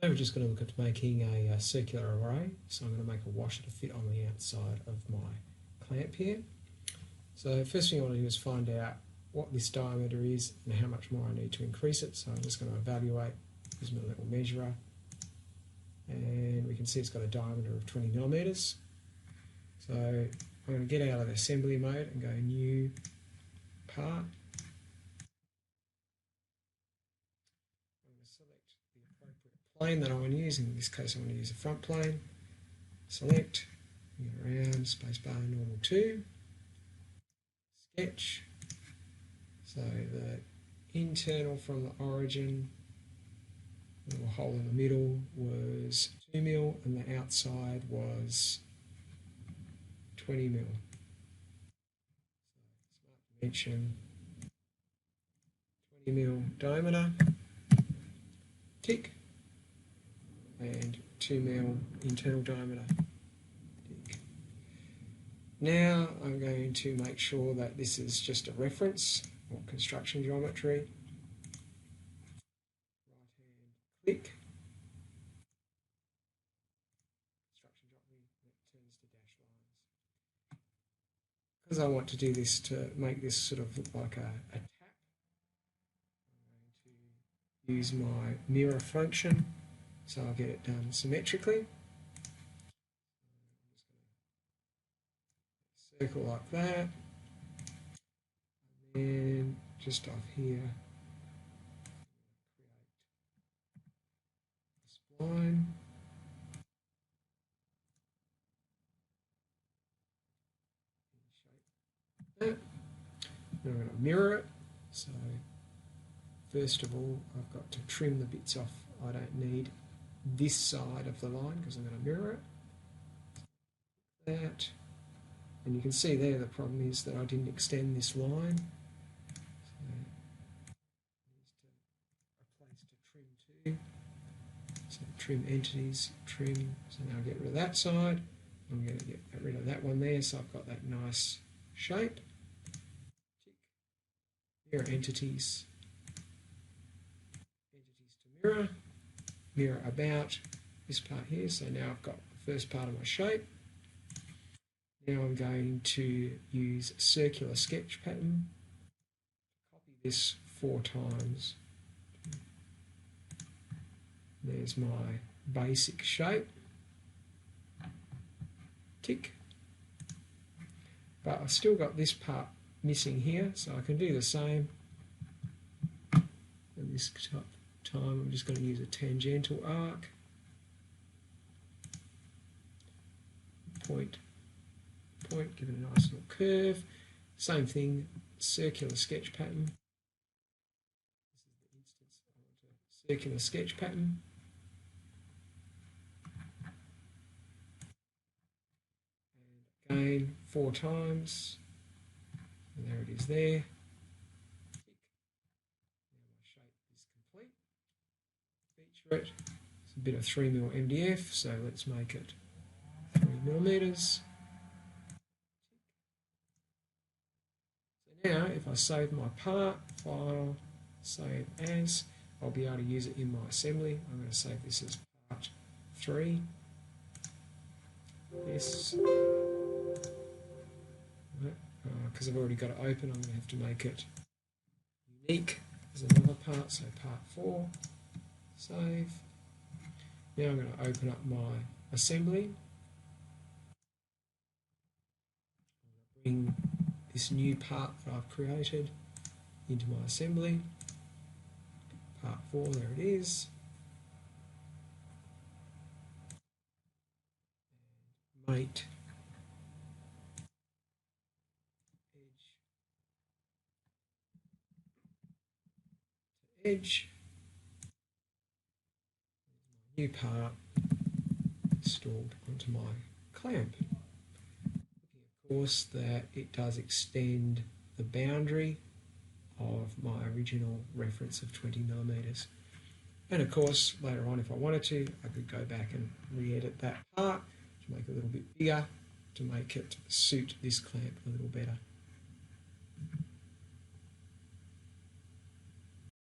So we're just going to look at making a circular array. So I'm going to make a washer to fit on the outside of my clamp here. So first thing I want to do is find out what this diameter is and how much more I need to increase it. So I'm just going to evaluate, use my little measurer, and we can see it's got a diameter of 20 millimeters. So I'm going to get out of the assembly mode and go new part. Plane that I want to use. In this case I want to use a front plane. Select, go around, spacebar, normal 2, sketch. So the internal from the origin, the little hole in the middle, was 2 mil and the outside was 20 mil. So smart dimension, 20 mil diameter, tick. And 2 mil internal diameter. Now I'm going to make sure that this is just a reference or construction geometry. Right hand click. Construction geometry that turns to dashed lines. Because I want to do this to make this sort of look like a tap, I'm going to use my mirror function. So I'll get it done symmetrically. Circle like that. And then just off here, create a spline. That. Now I'm going to mirror it. So first of all, I've got to trim the bits off I don't need this side of the line because I'm going to mirror it. That, and you can see there the problem is that I didn't extend this line. So there's a place to trim to. So trim entities, trim. So now I'll get rid of that side. I'm going to get rid of that one there. So I've got that nice shape. Mirror entities. Entities to mirror. Mirror about this part here. So now I've got the first part of my shape. Now I'm going to use circular sketch pattern. Copy this 4 times. There's my basic shape. Tick. But I've still got this part missing here, so I can do the same. And this time I'm just going to use a tangential arc. Point, give it a nice little curve. Same thing, circular sketch pattern. This is the instance I want a circular sketch pattern. And again, 4 times. And there it is there. It. It's a bit of 3 mil MDF, so let's make it 3 millimeters. So now, if I save my part, file, save as, I'll be able to use it in my assembly. I'm going to save this as part 3. Yes. Because I've already got it open, I'm going to have to make it unique as another part, so part 4. Save. Now I'm going to open up my assembly. I'm going to bring this new part that I've created into my assembly. Part 4, there it is. And mate. Edge to edge. New part installed onto my clamp. Of course that it does extend the boundary of my original reference of 20 millimeters. And of course later on if I wanted to I could go back and re-edit that part to make it a little bit bigger to make it suit this clamp a little better.